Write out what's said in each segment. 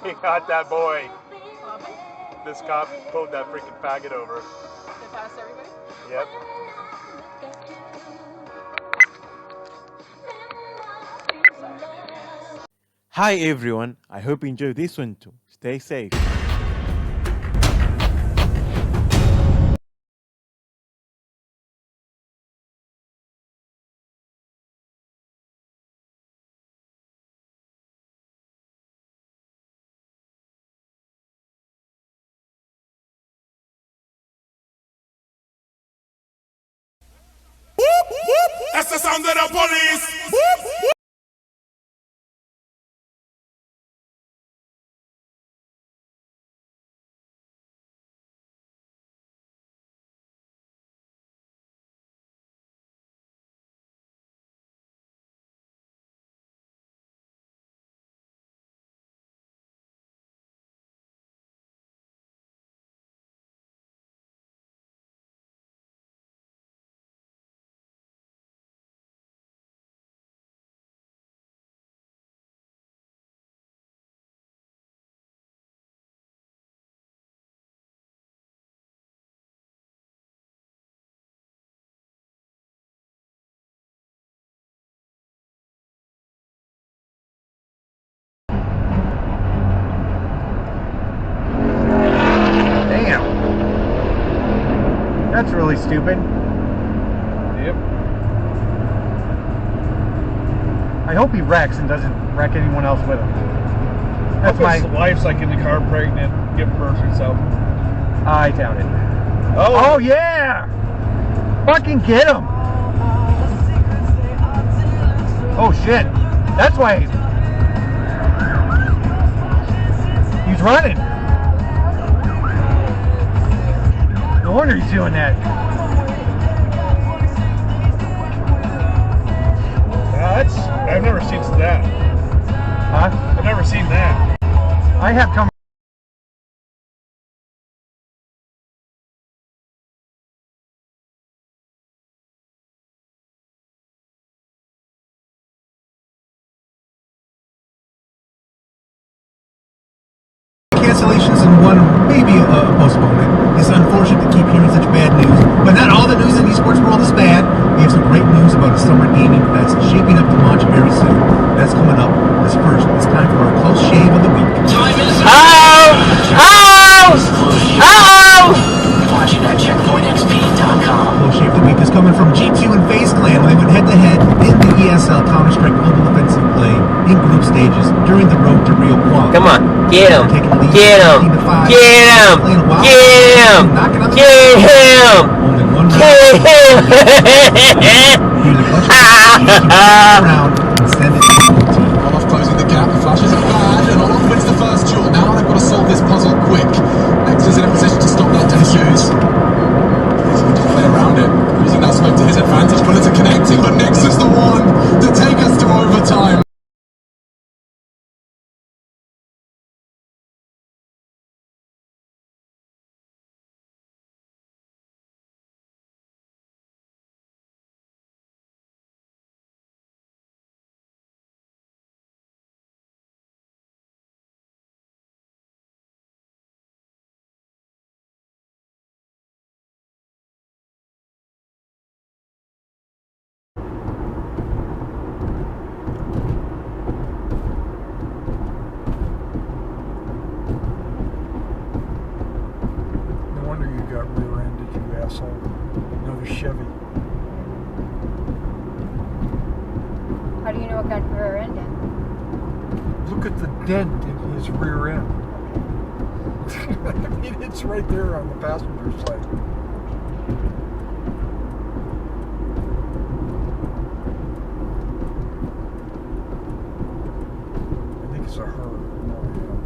He got that boy. This cop pulled that freaking faggot over. They pass everybody? Yep. Hi everyone, I hope you enjoyed this one too. Stay safe. That's the sound of the police. That's really stupid. Yep. I hope he wrecks and doesn't wreck anyone else with him. That's His wife's like in the car pregnant, giving birth herself. I doubt it. Oh, Oh yeah! Fucking get him! Oh shit! That's why he's running. No wonder he's doing that. I've never seen that. Huh? I've never seen that. I have come. Cancellations and one maybe a postponement. It's unfortunate to keep hearing such bad news, but not all the news in the esports world is bad. We have some great news about a summer gaming that's shaping up to launch very soon. That's coming up. This first, it's time for our close shave of the week. Time is watching at checkpointxp.com. Close shave of the week is coming from G2 and FaZe Clan when they went head-to-head in the ESL Counter-Strike Global Offensive play in group stages during the road to Rio Quad. Come on, get him, Taking the lead get him, 15-5, get him, playing a wild get him, knocking on the get him, only one round. get him. Here's a clutch round and send it to the team. Olaf closing the gap, flashes are bad, and Olaf wins the first duel. Now they've got to solve this puzzle quick. Next is in a position to stop that Dennis. He's going to play around it, using that smoke to his advantage. Bullets are connecting, but Nix is the one to take us to overtime. No wonder you got rear-ended, you asshole. Another Chevy. How do you know it got rear-ended? Look at the dent in his rear end. I mean, it's right there on the passenger side. I think it's a her. No, yeah.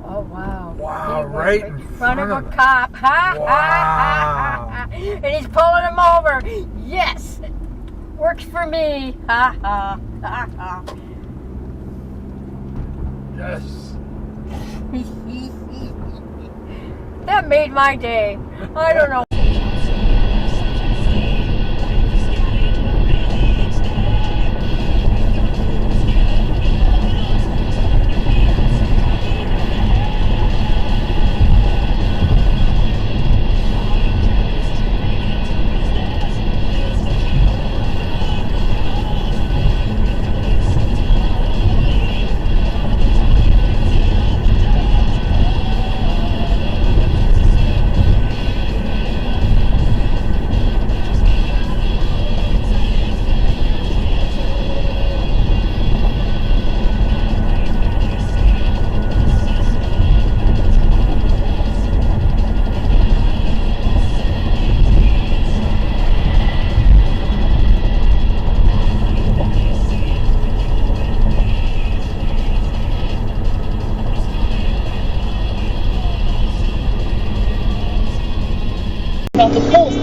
Oh, wow. Wow, He went right in front of a front of cop. Ha, ha, Wow. ha, ha. And he's pulling him over. Yes. Works for me. Ha, ha, ha, ha. Yes. That made my day. I don't know.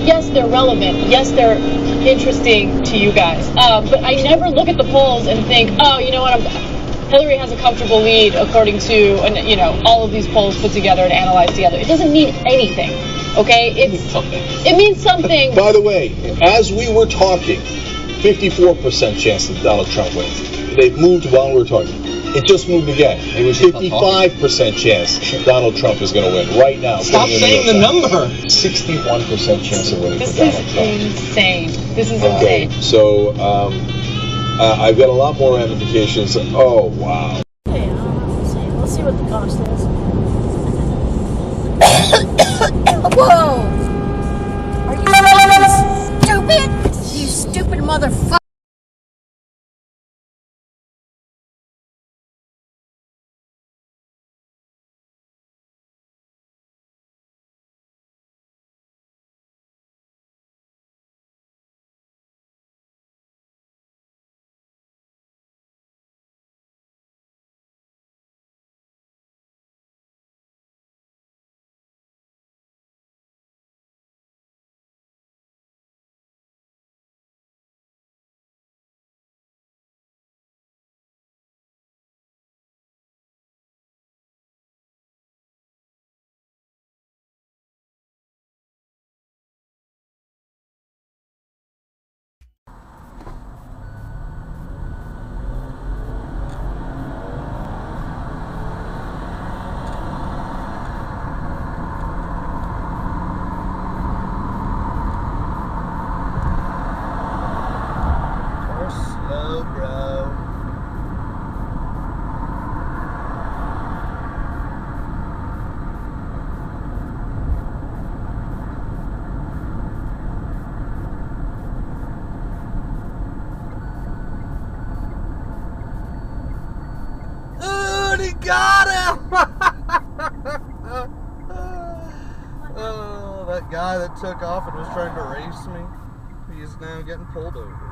yes, they're relevant. Yes, they're interesting to you guys. But I never look at the polls and think, oh, you know what, Hillary has a comfortable lead according to, all of these polls put together and analyzed together. It doesn't mean anything, okay? It means something. By the way, as we were talking, 54% chance that Donald Trump wins. They've moved while we were talking. It just moved again. It was 55% chance Donald Trump is going to win right now. Stop saying the number. 61% chance of winning for Donald Trump. This is insane. This is Okay, insane. so I've got a lot more ramifications. Oh, wow. Okay, let's see what the cost is. Whoa! Are you stupid? You stupid motherfucker! Got him! Oh, that guy that took off and was trying to race me, he is now getting pulled over.